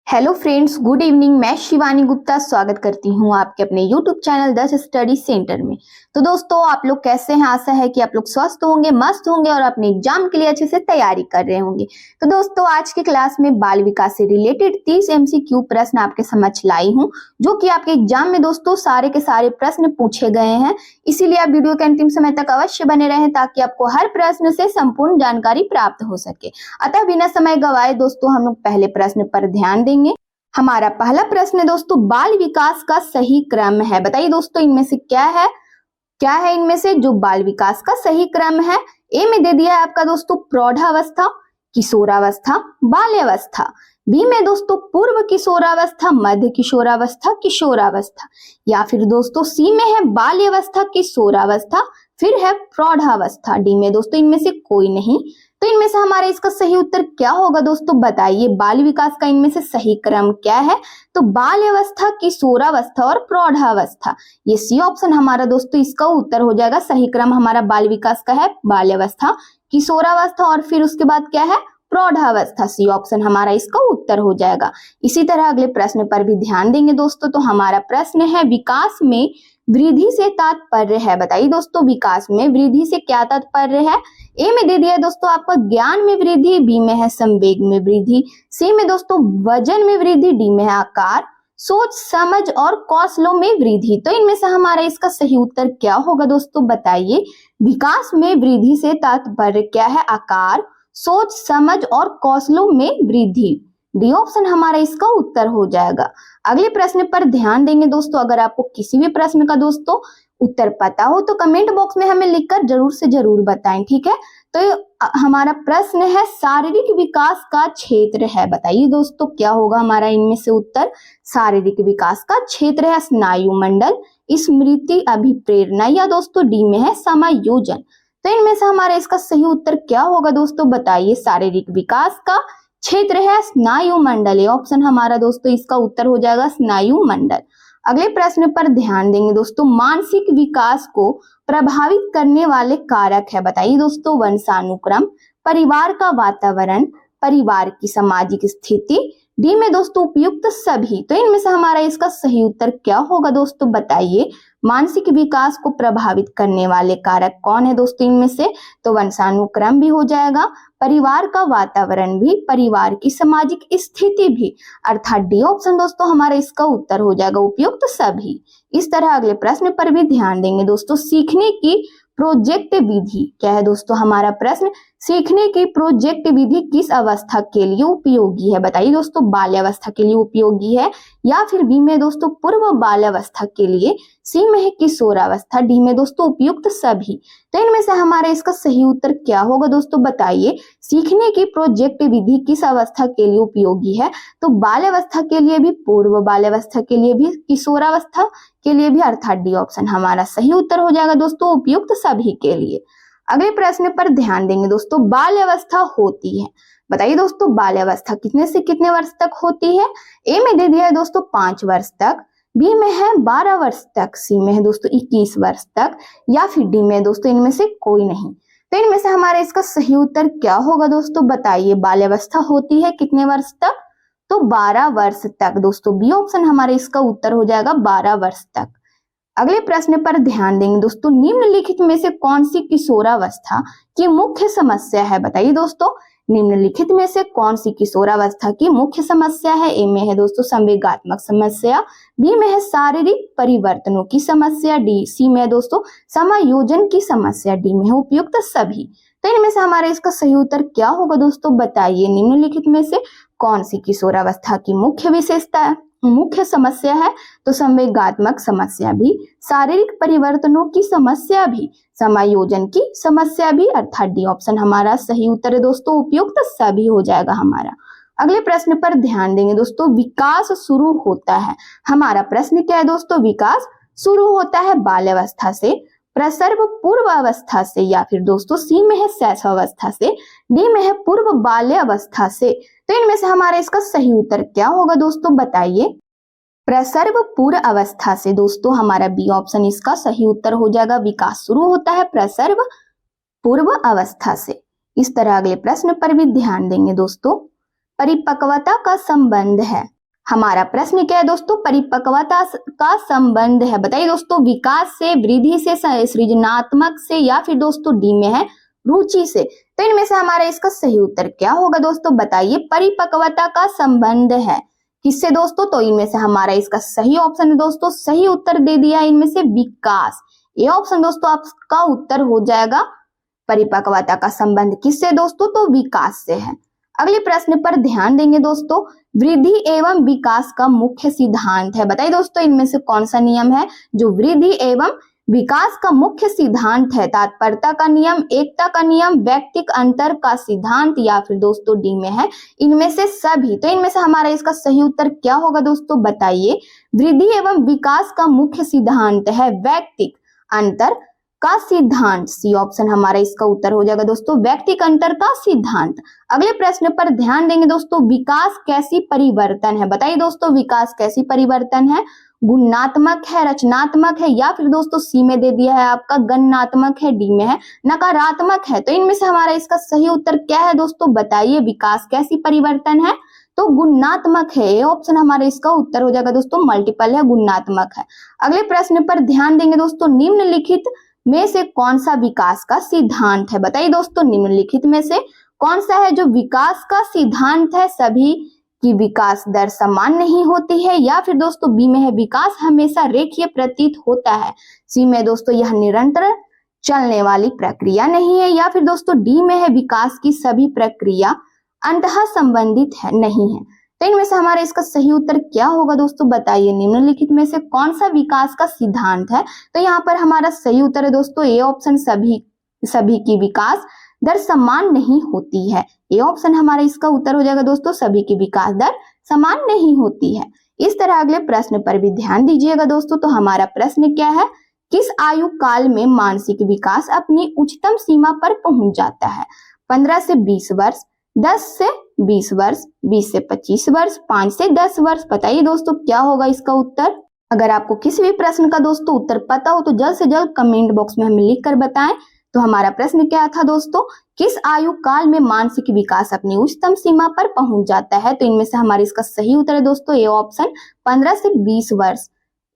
Hello friends, good evening. मैं शिवानी गुप्ता स्वागत करती हूँ आपके अपने यूट्यूब चैनल 10 स्टडी सेंटर में। तो दोस्तों, आप लोग कैसे हैं? आशा है कि आप लोग स्वस्थ होंगे, मस्त होंगे और अपने एग्जाम के लिए अच्छे से तैयारी कर रहे होंगे। तो दोस्तों, आज की क्लास में बाल विकास से रिलेटेड 30 MCQ प्रश्न आपके समझ लाई हूँ, जो कि आपके एग्जाम में दोस्तों सारे के सारे प्रश्न पूछे गए हैं। इसीलिए आप वीडियो के अंतिम समय तक अवश्य बने रहें ताकि आपको हर प्रश्न से संपूर्ण जानकारी प्राप्त हो सके। अतः बिना समय गवाए दोस्तों, हम लोग पहले प्रश्न पर ध्यान देंगे। हमारा पहला प्रश्न है दोस्तों, बाल विकास का सही क्रम है। बताइए दोस्तों, इनमें से क्या है इनमें से जो बाल विकास का सही क्रम है? ए में दे दिया है आपका दोस्तों प्रौढ़ावस्था, किशोरावस्था, बाल्यावस्था। बी में दोस्तों पूर्व किशोरावस्था, मध्य किशोरावस्था, किशोरावस्था। या फिर दोस्तों सी में है बाल्यावस्था, किशोरावस्था, फिर है प्रौढ़ावस्था। डी में दोस्तों इनमें से कोई नहीं। तो इनमें से हमारा इसका सही उत्तर क्या होगा दोस्तों? बताइए, बाल विकास का इनमें से सही क्रम क्या है? तो बाल्यावस्था, किशोरावस्था और प्रौढ़ावस्था। ये सी ऑप्शन हमारा दोस्तों इसका उत्तर हो जाएगा। सही क्रम हमारा बाल विकास का है बाल्यावस्था, किशोरावस्था और फिर उसके बाद क्या है? प्रौढ़ावस्था। सी ऑप्शन हमारा इसका उत्तर हो जाएगा। इसी तरह अगले प्रश्न पर भी ध्यान देंगे दोस्तों। तो हमारा प्रश्न है, विकास में वृद्धि से तात्पर्य है। बताइए दोस्तों, विकास में वृद्धि से क्या तात्पर्य है? ए में दे दिया है दोस्तों आपका ज्ञान में वृद्धि, बी में है संवेग में वृद्धि, सी में दोस्तों वजन में वृद्धि, डी में है आकार, सोच समझ और कौशलों में वृद्धि। तो इनमें से हमारा इसका सही उत्तर क्या होगा दोस्तों? बताइए, विकास में वृद्धि से तात्पर्य क्या है? आकार, सोच समझ और कौशलों में वृद्धि। डी ऑप्शन हमारा इसका उत्तर हो जाएगा। अगले प्रश्न पर ध्यान देंगे दोस्तों। अगर आपको किसी भी प्रश्न का दोस्तों उत्तर पता हो तो कमेंट बॉक्स में हमें लिखकर जरूर से जरूर बताएं, ठीक है? तो हमारा प्रश्न है, शारीरिक विकास का क्षेत्र है। बताइए दोस्तों, क्या होगा हमारा इनमें से उत्तर? शारीरिक विकास का क्षेत्र है स्नायु मंडल, स्मृति, अभिप्रेरणा, या दोस्तों डी में है समायोजन। तो इनमें से हमारा इसका सही उत्तर क्या होगा दोस्तों? बताइए, शारीरिक विकास का क्षेत्र है स्नायु मंडल। ऑप्शन हमारा दोस्तों इसका उत्तर हो जाएगा स्नायु मंडल। अगले प्रश्न पर ध्यान देंगे दोस्तों, मानसिक विकास को प्रभावित करने वाले कारक है। बताइए दोस्तों, वंशानुक्रम, परिवार का वातावरण, परिवार की सामाजिक स्थिति, डी में दोस्तों उपयुक्त सभी। तो इनमें से हमारा इसका सही उत्तर क्या होगा दोस्तों? बताइए, मानसिक विकास को प्रभावित करने वाले कारक कौन है दोस्तों इनमें से? तो वंशानुक्रम भी हो जाएगा, परिवार का वातावरण भी, परिवार की सामाजिक स्थिति भी, अर्थात डी ऑप्शन दोस्तों हमारा इसका उत्तर हो जाएगा उपयुक्त सभी। इस तरह अगले प्रश्न पर भी ध्यान देंगे दोस्तों, सीखने की प्रोजेक्ट विधि क्या है दोस्तों? हमारा प्रश्न, सीखने की प्रोजेक्ट विधि किस अवस्था के लिए उपयोगी है? बताइए दोस्तों, बाल्यावस्था के लिए उपयोगी है, या फिर बी में दोस्तों पूर्व बाल्यावस्था के लिए, सी में है किशोरावस्था, डी में दोस्तों उपयुक्त सभी। तो इनमें से हमारा इसका सही उत्तर क्या होगा दोस्तों? बताइए, सीखने की प्रोजेक्ट विधि किस अवस्था के लिए उपयोगी है? तो बाल्यावस्था के लिए भी, पूर्व बाल्यावस्था के लिए भी, किशोरावस्था के लिए भी, अर्थात डी ऑप्शन हमारा सही उत्तर हो जाएगा दोस्तों उपयुक्त सभी के लिए। अगले प्रश्न पर ध्यान देंगे दोस्तों, बाल्यावस्था होती है। बताइए दोस्तों, बाल्यावस्था कितने से कितने वर्ष तक होती है? ए में दे दिया है दोस्तों 5 वर्ष तक, बी में है 12 वर्ष तक, सी में है दोस्तों 21 वर्ष तक, या फिर डी में दोस्तों इनमें से कोई नहीं। तो इनमें से हमारा इसका सही उत्तर क्या होगा दोस्तों? बताइए, बाल्यावस्था होती है कितने वर्ष तक? तो 12 वर्ष तक दोस्तों। बी ऑप्शन हमारे इसका उत्तर हो जाएगा 12 वर्ष तक। अगले प्रश्न पर ध्यान देंगे दोस्तों, निम्नलिखित में से कौन सी किशोरावस्था की मुख्य समस्या है? बताइए दोस्तों, निम्नलिखित में से कौन सी किशोरावस्था की मुख्य समस्या है? ए में है दोस्तों संवेगात्मक समस्या, बी में है शारीरिक परिवर्तनों की समस्या, डी सी में है दोस्तों समायोजन की समस्या, डी में है उपयुक्त सभी। तो इनमें से हमारा इसका सही उत्तर क्या होगा दोस्तों? बताइए, निम्नलिखित में से कौन सी किशोरावस्था की मुख्य समस्या है? तो संवेगात्मक समस्या भी, शारीरिक परिवर्तनों की समस्या भी, समायोजन की समस्या भी, अर्थात डी ऑप्शन हमारा सही उत्तर है दोस्तों उपयुक्त सभी हो जाएगा हमारा। अगले प्रश्न पर ध्यान देंगे दोस्तों, विकास शुरू होता है। हमारा प्रश्न क्या है दोस्तों? विकास शुरू होता है बाल्यावस्था से, प्रसर्व पूर्व अवस्था से, या फिर दोस्तों सी में है शैशवावस्था से, डी में है पूर्व बाल्यावस्था से। तो इनमें से हमारा इसका सही उत्तर क्या होगा दोस्तों? बताइए, प्रसर्व पूर्व अवस्था से। दोस्तों हमारा बी ऑप्शन इसका सही उत्तर हो जाएगा। विकास शुरू होता है प्रसर्व पूर्व अवस्था से। इस तरह अगले प्रश्न पर भी ध्यान देंगे दोस्तों, परिपक्वता का संबंध है हमारा प्रश्न क्या है दोस्तों, परिपक्वता का संबंध है। बताइए दोस्तों, विकास से, वृद्धि से, सृजनात्मक से, या फिर दोस्तों डी में है रुचि से। तो इनमें से हमारा इसका सही उत्तर क्या होगा दोस्तों, बताइए। परिपक्वता का संबंध है किससे दोस्तों, तो इनमें से हमारा इसका सही ऑप्शन है दोस्तों, सही उत्तर दे दिया इनमें से विकास। ये ऑप्शन दोस्तों आपका उत्तर हो जाएगा। परिपक्वता का संबंध किससे दोस्तों, तो विकास से है। अगले प्रश्न पर ध्यान देंगे दोस्तों, वृद्धि एवं विकास का मुख्य सिद्धांत है। बताइए दोस्तों, इनमें से कौन सा नियम है जो वृद्धि एवं विकास का मुख्य सिद्धांत है। तात्पर्यता का नियम, एकता का नियम, व्यक्तिक अंतर का सिद्धांत, या फिर दोस्तों डी में है इनमें से सभी। तो इनमें से हमारा इसका सही उत्तर क्या होगा दोस्तों, बताइए। वृद्धि एवं विकास का मुख्य सिद्धांत है व्यक्तिक अंतर का सिद्धांत। सी ऑप्शन हमारा इसका उत्तर हो जाएगा दोस्तों, व्यक्तिक अंतर का सिद्धांत। अगले प्रश्न पर ध्यान देंगे दोस्तों, विकास कैसी परिवर्तन है। बताइए दोस्तों, विकास कैसी परिवर्तन है, गुणात्मक है, रचनात्मक है, या फिर दोस्तों सी में दे दिया है आपका गणनात्मक है, डी में है नकारात्मक है। तो इनमें से हमारा इसका सही उत्तर क्या है दोस्तों, बताइए। विकास कैसी परिवर्तन है, तो गुणात्मक है। ये ऑप्शन हमारा इसका उत्तर हो जाएगा दोस्तों, मल्टीपल है, गुणात्मक है। अगले प्रश्न पर ध्यान देंगे दोस्तों, निम्नलिखित में से कौन सा विकास का सिद्धांत है। बताइए दोस्तों, निम्नलिखित में से कौन सा है जो विकास का सिद्धांत है। सभी की विकास दर समान नहीं होती है, या फिर दोस्तों बी में है विकास हमेशा रेखीय प्रतीत होता है, सी में दोस्तों यह निरंतर चलने वाली प्रक्रिया नहीं है, या फिर दोस्तों डी में है विकास की सभी प्रक्रिया अंततः संबंधित है नहीं है। तो इनमें से हमारा इसका सही उत्तर क्या होगा दोस्तों, बताइए। निम्नलिखित में से कौन सा विकास का सिद्धांत है। तो यहाँ पर हमारा सही उत्तर है दोस्तों ए ऑप्शन, सभी की विकास दर समान नहीं होती है। ये ऑप्शन हमारा इसका उत्तर हो जाएगा दोस्तों, सभी की विकास दर समान नहीं होती है। इस तरह अगले प्रश्न पर भी ध्यान दीजिएगा दोस्तों। तो हमारा प्रश्न क्या है, किस आयु काल में मानसिक विकास अपनी उच्चतम सीमा पर पहुंच जाता है। 15 से 20 वर्ष, 10 से 20 वर्ष, 20 से 25 वर्ष, 5 से 10 वर्ष। बताइए दोस्तों क्या होगा इसका उत्तर। अगर आपको किसी भी प्रश्न का दोस्तों उत्तर पता हो तो जल्द से जल्द कमेंट बॉक्स में हमें लिख कर बताएं। तो हमारा प्रश्न क्या था दोस्तों, किस आयु काल में मानसिक विकास अपनी उच्चतम सीमा पर पहुंच जाता है। तो इनमें से हमारे इसका सही उत्तर है दोस्तों ए ऑप्शन, 15 से 20 वर्ष।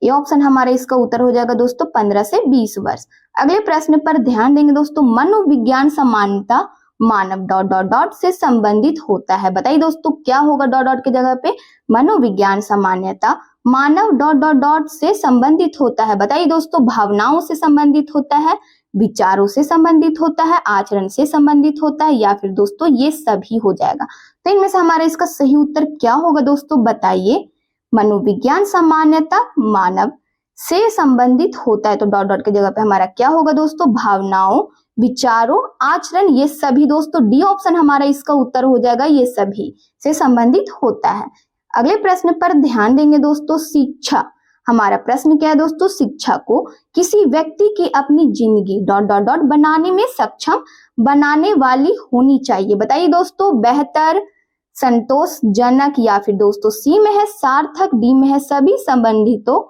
ये ऑप्शन हमारा इसका उत्तर हो जाएगा दोस्तों 15 से 20 वर्ष। अगले प्रश्न पर ध्यान देंगे दोस्तों, मनोविज्ञान सामान्यता मानव डॉट डॉट डॉट से संबंधित होता है। बताइए दोस्तों क्या होगा डॉट डॉट की जगह पे, मनोविज्ञान सामान्यता मानव डॉट डॉट डॉट से संबंधित होता है। बताइए दोस्तों, भावनाओं से संबंधित होता है, विचारों से संबंधित होता है, आचरण से संबंधित होता है, या फिर दोस्तों ये सभी हो जाएगा। तो इनमें से हमारा इसका सही उत्तर क्या होगा दोस्तों, बताइए। मनोविज्ञान सामान्यता मानव से संबंधित होता है, तो डॉट डॉट की जगह पे हमारा क्या होगा दोस्तों, भावनाओं, विचारों, आचरण, ये सभी दोस्तों डी ऑप्शन हमारा इसका उत्तर हो जाएगा, ये सभी से संबंधित होता है। अगले प्रश्न पर ध्यान देंगे दोस्तों, शिक्षा। हमारा प्रश्न क्या है दोस्तों, शिक्षा को किसी व्यक्ति की अपनी जिंदगी डॉट डॉट डॉट बनाने में सक्षम बनाने वाली होनी चाहिए। बताइए दोस्तों, बेहतर, संतोषजनक, या फिर दोस्तों सी में है सार्थक, डी में है सभी संबंधितों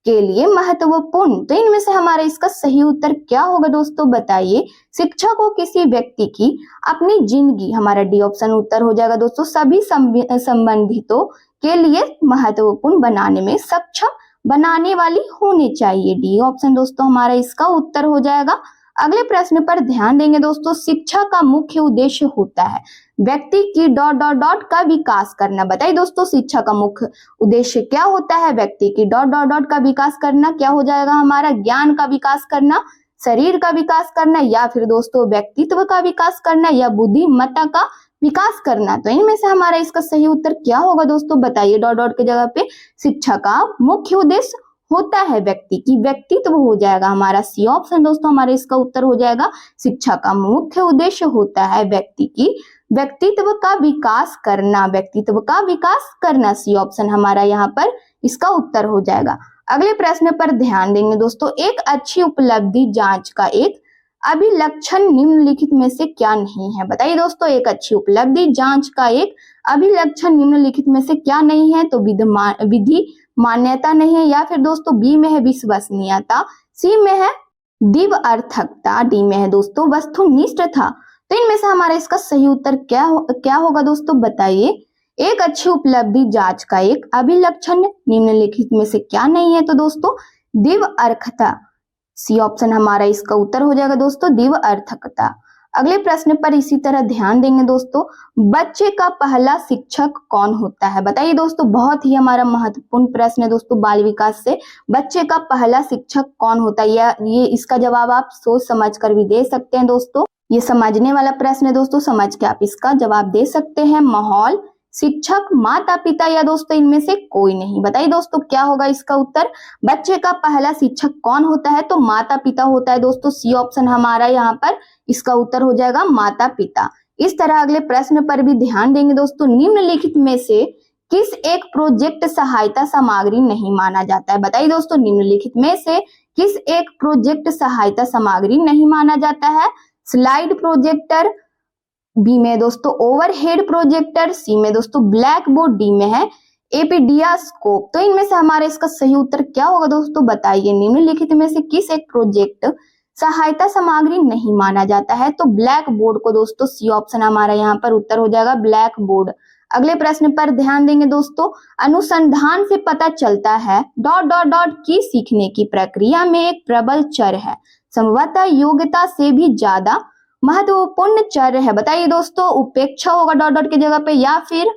के लिए महत्वपूर्ण। तो इनमें से हमारा इसका सही उत्तर क्या होगा दोस्तों, बताइए। शिक्षा को किसी व्यक्ति की अपनी जिंदगी, हमारा डी ऑप्शन उत्तर हो जाएगा दोस्तों, सभी संबंधितों के लिए महत्वपूर्ण बनाने में सक्षम बनाने वाली होनी चाहिए। डी ऑप्शन दोस्तों हमारा इसका उत्तर हो जाएगा। अगले प्रश्न पर ध्यान देंगे दोस्तों, शिक्षा का मुख्य उद्देश्य होता है व्यक्ति की डॉट डॉट डॉट का विकास करना। बताइए दोस्तों, शिक्षा का मुख्य उद्देश्य क्या होता है, व्यक्ति की डॉट डॉट डॉट का विकास करना। क्या हो जाएगा हमारा, ज्ञान का विकास करना, शरीर का विकास करना, या फिर दोस्तों व्यक्तित्व का विकास करना, या बुद्धिमत्ता का विकास करना। तो इनमें से हमारा इसका सही उत्तर क्या होगा दोस्तों, बताइए। डॉट डॉट की जगह पे शिक्षा का मुख्य उद्देश्य होता है व्यक्ति की व्यक्तित्व हो जाएगा हमारा, सी ऑप्शन दोस्तों हमारे इसका उत्तर हो जाएगा। शिक्षा का मुख्य उद्देश्य होता है व्यक्ति की व्यक्तित्व का विकास करना, व्यक्तित्व का विकास करना, सी ऑप्शन हमारा यहाँ पर इसका उत्तर हो जाएगा। अगले प्रश्न पर ध्यान देंगे दोस्तों, एक अच्छी उपलब्धि जांच का एक अभिलक्षण निम्नलिखित में से क्या नहीं है। बताइए दोस्तों, एक अच्छी उपलब्धि जांच का एक अभिलक्षण निम्नलिखित में से क्या नहीं है। तो विधि मान्यता नहीं है, या फिर दोस्तों बी में है विश्वसनीयता, सी में है दिव्यर्थकता, डी में है दोस्तों वस्तुनिष्ठता। तो इनमें से हमारा इसका सही उत्तर क्या होगा दोस्तों, बताइए। एक अच्छी उपलब्धि जांच का एक अभिलक्षण निम्नलिखित में से क्या नहीं है? तो दोस्तों दिव्यअर्थकता, सी ऑप्शन हमारा इसका उत्तर हो जाएगा दोस्तों दिव्यअर्थकता। अगले प्रश्न पर इसी तरह ध्यान देंगे दोस्तों, बच्चे का पहला शिक्षक कौन होता है? बताइए दोस्तों, बहुत ही हमारा महत्वपूर्ण प्रश्न है दोस्तों बाल विकास से, बच्चे का पहला शिक्षक कौन होता है? ये इसका जवाब आप सोच समझ कर भी दे सकते हैं दोस्तों, ये समझने वाला प्रश्न है दोस्तों, समझ के आप इसका जवाब दे सकते हैं। माहौल, शिक्षक, माता पिता या दोस्तों इनमें से कोई नहीं। बताइए दोस्तों क्या होगा इसका उत्तर? बच्चे का पहला शिक्षक कौन होता है? तो माता पिता होता है दोस्तों, सी ऑप्शन हमारा यहाँ पर इसका उत्तर हो जाएगा माता पिता। इस तरह अगले प्रश्न पर भी ध्यान देंगे दोस्तों, निम्नलिखित में से किस एक प्रोजेक्ट सहायता सामग्री नहीं माना जाता है? बताइए दोस्तों, निम्नलिखित में से किस एक प्रोजेक्ट सहायता सामग्री नहीं माना जाता है? स्लाइड प्रोजेक्टर, बी में दोस्तों ओवरहेड प्रोजेक्टर, सी में दोस्तों ब्लैक बोर्ड, डी में है एपीडियास्कोप। तो इनमें से हमारा इसका सही उत्तर क्या होगा दोस्तों? बताइए, निम्नलिखित में से किस एक प्रोजेक्ट सहायता सामग्री नहीं माना जाता है? तो ब्लैक बोर्ड को दोस्तों, सी ऑप्शन हमारा यहाँ पर उत्तर हो जाएगा ब्लैक बोर्ड। अगले प्रश्न पर ध्यान देंगे दोस्तों, अनुसंधान से पता चलता है ... की सीखने की प्रक्रिया में एक प्रबल चर है, संभवतः योग्यता से भी ज्यादा महत्वपूर्ण चर है। बताइए दोस्तों, उपेक्षा होगा ... की जगह पे, या फिर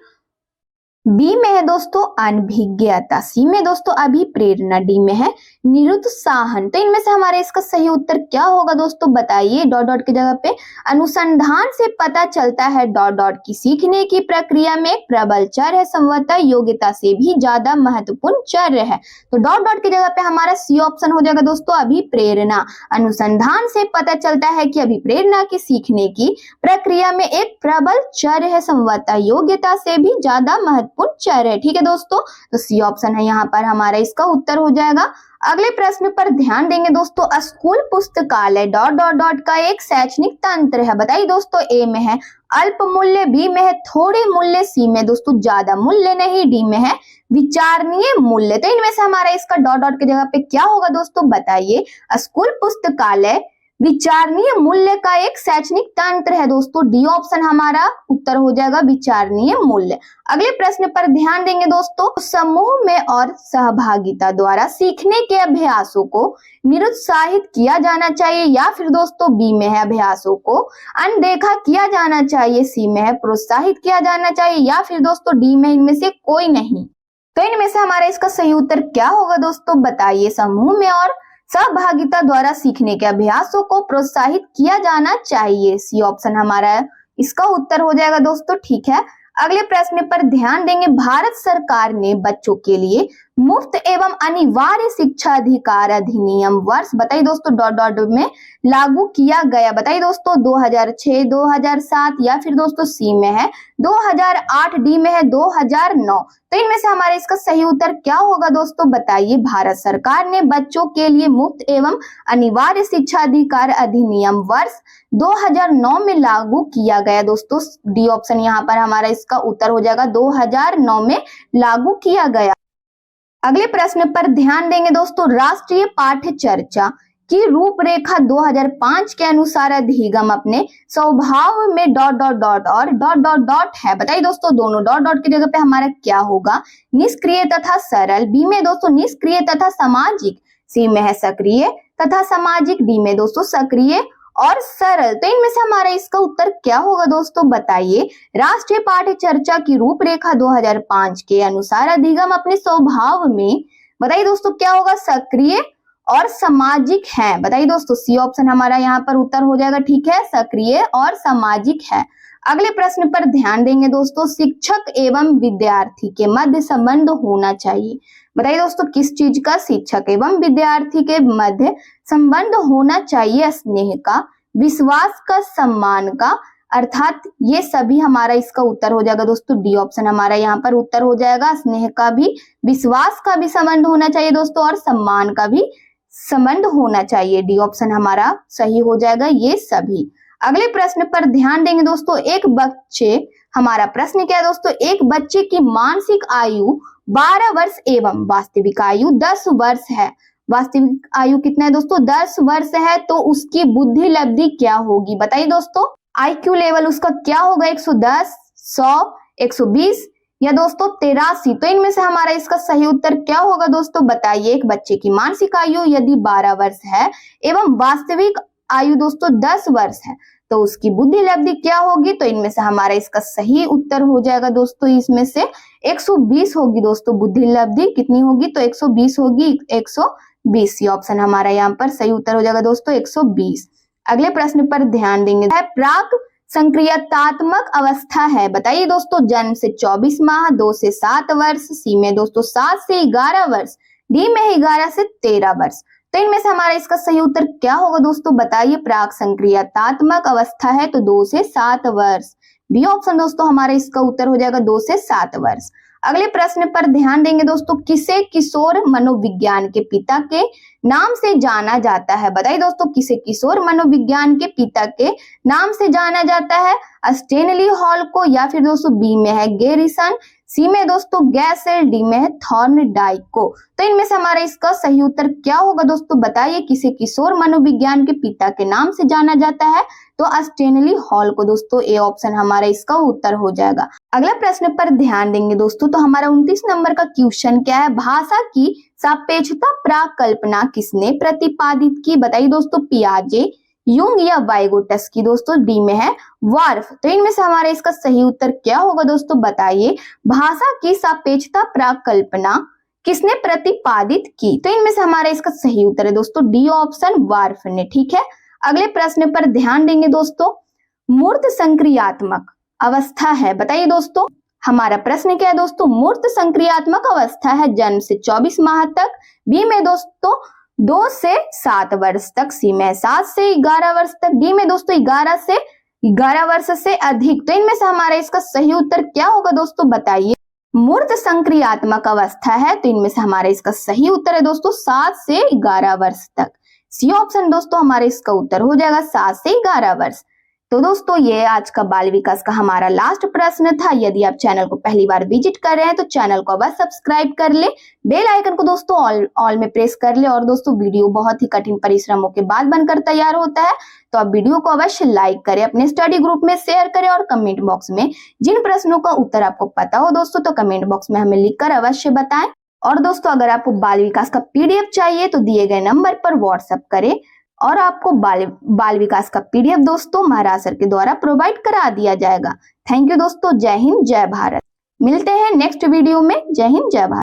बी में है दोस्तों अनभिज्ञता, सी में दोस्तों अभिप्रेरणा, डी में है निरुत्साहन। तो इनमें से हमारे इसका सही उत्तर क्या होगा दोस्तों? बताइए, ... की जगह पे अनुसंधान से पता चलता है ... की सीखने की प्रक्रिया में एक प्रबल चर है, संभवतः योग्यता से भी ज्यादा महत्वपूर्ण चर है। तो ... की जगह पे हमारा सी ऑप्शन हो जाएगा दोस्तों अभिप्रेरणा। अनुसंधान से पता चलता है कि अभिप्रेरणा की सीखने की प्रक्रिया में एक प्रबल चर है, संभवतः योग्यता से भी ज्यादा महत्वपूर्ण चर है। ठीक है दोस्तों, तो सी ऑप्शन है यहाँ पर हमारा इसका उत्तर हो जाएगा। अगले प्रश्न पर ध्यान देंगे दोस्तों, स्कूल पुस्तकालय ... का एक शैक्षणिक तंत्र है। बताइए दोस्तों, ए में है अल्प मूल्य, बी में है थोड़े मूल्य, सी में दोस्तों ज्यादा मूल्य नहीं, डी में है विचारणीय मूल्य। तो इनमें से हमारा इसका ... की जगह पे क्या होगा दोस्तों? बताइए, स्कूल पुस्तकालय विचारणीय मूल्य का एक शैक्षणिक तंत्र है दोस्तों, डी ऑप्शन हमारा उत्तर हो जाएगा विचारणीय मूल्य। अगले प्रश्न पर ध्यान देंगे दोस्तों, समूह में और सहभागिता द्वारा सीखने के अभ्यासों को निरुत्साहित किया जाना चाहिए, या फिर दोस्तों बी में है अभ्यासों को अनदेखा किया जाना चाहिए, सी में है प्रोत्साहित किया जाना चाहिए, या फिर दोस्तों डी में इनमें से कोई नहीं। तो इनमें से हमारा इसका सही उत्तर क्या होगा दोस्तों? बताइए, समूह में और सहभागिता द्वारा सीखने के अभ्यासों को प्रोत्साहित किया जाना चाहिए, सी ऑप्शन हमारा इसका उत्तर हो जाएगा दोस्तों। ठीक है, अगले प्रश्न पर ध्यान देंगे, भारत सरकार ने बच्चों के लिए मुफ्त एवं अनिवार्य शिक्षा अधिकार अधिनियम वर्ष, बताइए दोस्तों ... में लागू किया गया। बताइए दोस्तों, 2006, 2007, या फिर दोस्तों सी में है 2008, डी में है 2009। तो इनमें से हमारे इसका सही उत्तर क्या होगा दोस्तों? बताइए, भारत सरकार ने बच्चों के लिए मुफ्त एवं अनिवार्य शिक्षा अधिकार अधिनियम वर्ष 2009 में लागू किया गया दोस्तों, डी ऑप्शन यहाँ पर हमारा इसका उत्तर हो जाएगा 2009 में लागू किया गया। अगले प्रश्न पर ध्यान देंगे दोस्तों, राष्ट्रीय पाठ्य चर्चा की रूपरेखा 2005 के अनुसार अधिगम अपने स्वभाव में ... और ... है। बताइए दोस्तों, दोनों ... की जगह पे हमारा क्या होगा? निष्क्रिय तथा सरल, बी में दोस्तों निष्क्रिय तथा सामाजिक, सी में है सक्रिय तथा सामाजिक, डी में दोस्तों सक्रिय और सरल। तो इनमें से हमारा इसका उत्तर क्या होगा दोस्तों? बताइए, राष्ट्रीय पाठ्य चर्चा की रूपरेखा 2005 के अनुसार अधिगम अपने स्वभाव में, बताइए दोस्तों क्या होगा? सक्रिय और सामाजिक है। बताइए दोस्तों, सी ऑप्शन हमारा यहाँ पर उत्तर हो जाएगा। ठीक है, सक्रिय और सामाजिक है। अगले प्रश्न पर ध्यान देंगे दोस्तों, शिक्षक एवं विद्यार्थी के मध्य संबंध होना चाहिए। बताइए दोस्तों, किस चीज का? शिक्षक एवं विद्यार्थी के मध्य संबंध होना चाहिए। स्नेह का, विश्वास का, सम्मान का, अर्थात ये सभी हमारा इसका उत्तर हो जाएगा दोस्तों, डी ऑप्शन हमारा यहाँ पर उत्तर हो जाएगा। स्नेह का भी, विश्वास का भी संबंध होना चाहिए दोस्तों, और सम्मान का भी संबंध होना चाहिए, डी ऑप्शन हमारा सही हो जाएगा ये सभी। अगले प्रश्न पर ध्यान देंगे दोस्तों, एक बच्चे, हमारा प्रश्न क्या है दोस्तों? एक बच्चे की मानसिक आयु 12 वर्ष एवं वास्तविक आयु 10 वर्ष है। वास्तविक आयु कितना है दोस्तों? 10 वर्ष है। तो उसकी बुद्धि लब्धि क्या होगी? बताइए दोस्तों, IQ लेवल उसका क्या होगा? 110, 100, 120 या दोस्तों 83। तो इनमें से हमारा इसका सही उत्तर क्या होगा दोस्तों, बताइए। एक बच्चे की मानसिक आयु यदि 12 वर्ष है एवं वास्तविक आयु दोस्तों 10 वर्ष है तो उसकी बुद्धि लब्धि क्या होगी, तो इनमें से हमारा इसका सही उत्तर हो जाएगा दोस्तों, इसमें से 120 होगी दोस्तों। बुद्धि लब्धि कितनी होगी, तो 120 होगी, 120। ये ऑप्शन हमारा यहाँ पर सही उत्तर हो जाएगा दोस्तों, 120। अगले प्रश्न पर ध्यान देंगे। प्राक संक्रियतात्मक अवस्था है, बताइए दोस्तों। जन्म से 24 माह, 2 से 7 वर्ष, सी में दोस्तों 7 से 11 वर्ष, डी में 11 से 13 वर्ष। तो इनमें से हमारा इसका सही उत्तर क्या होगा दोस्तों, बताइए। प्राक संक्रियतात्मक अवस्था है तो 2 से 7 वर्ष, बी ऑप्शन दोस्तों हमारा इसका उत्तर हो जाएगा 2 से 7 वर्ष। अगले प्रश्न पर ध्यान देंगे दोस्तों। किसे किशोर मनोविज्ञान के पिता के नाम से जाना जाता है, बताइए दोस्तों। किसे किशोर मनोविज्ञान के पिता के नाम से जाना जाता है, स्टेनली हॉल को, या फिर दोस्तों बी में है गैरिसन, सी में दोस्तों गैसेल, डी में है थॉर्नडाइक को। तो इनमें से हमारा इसका सही उत्तर क्या होगा दोस्तों, बताइए। किसे किशोर मनोविज्ञान के पिता के नाम से जाना जाता है, तो स्टेनली हॉल को दोस्तों, ए ऑप्शन हमारा इसका उत्तर हो जाएगा। अगला प्रश्न पर ध्यान देंगे दोस्तों। तो हमारा 29 नंबर का क्वेश्चन क्या है, भाषा की सापेक्षता प्राकल्पना किसने प्रतिपादित की, बताइए दोस्तों। पियाजे, यूंग या वाइगोटस की, दोस्तों डी में है वार्फ। तो इनमें से हमारा इसका सही उत्तर क्या होगा दोस्तों, बताइए। भाषा की सापेक्षता प्राकल्पना किसने प्रतिपादित की, तो इनमें से हमारा इसका सही उत्तर है दोस्तों, डी ऑप्शन वार्फ ने, ठीक है। अगले प्रश्न पर ध्यान देंगे दोस्तों। मूर्त संक्रियात्मक अवस्था है, बताइए दोस्तों। हमारा प्रश्न क्या है दोस्तों, मूर्त संक्रियात्मक अवस्था है जन्म से 24 माह तक, बी में दोस्तों 2 से 7 वर्ष तक, सी में 7 से 11 वर्ष तक, डी में दोस्तों 11 से 11 वर्ष से अधिक। तो इनमें से हमारा इसका सही उत्तर क्या होगा दोस्तों, बताइए। मूर्त संक्रियात्मक अवस्था है तो इनमें से हमारा इसका सही उत्तर है दोस्तों 7 से 11 वर्ष तक, सी ऑप्शन दोस्तों हमारा इसका उत्तर हो जाएगा 7 से 11 वर्ष। तो दोस्तों ये आज का बाल विकास का हमारा लास्ट प्रश्न था। यदि आप चैनल को पहली बार विजिट कर रहे हैं तो चैनल को अवश्य सब्सक्राइब कर ले, बेल आइकन को दोस्तों ऑल में प्रेस कर ले। और दोस्तों वीडियो बहुत ही कठिन परिश्रमों के बाद बनकर तैयार होता है, तो आप वीडियो को अवश्य लाइक करें, अपने स्टडी ग्रुप में शेयर करें और कमेंट बॉक्स में जिन प्रश्नों का उत्तर आपको पता हो दोस्तों तो कमेंट बॉक्स में हमें लिखकर अवश्य बताएं। और दोस्तों अगर आपको बाल विकास का पीडीएफ चाहिए तो दिए गए नंबर पर व्हाट्सएप करें और आपको बाल विकास का पीडीएफ दोस्तों महाराज सर के द्वारा प्रोवाइड करा दिया जाएगा। थैंक यू दोस्तों, जय हिंद जय भारत। मिलते हैं नेक्स्ट वीडियो में। जय हिंद जय भारत।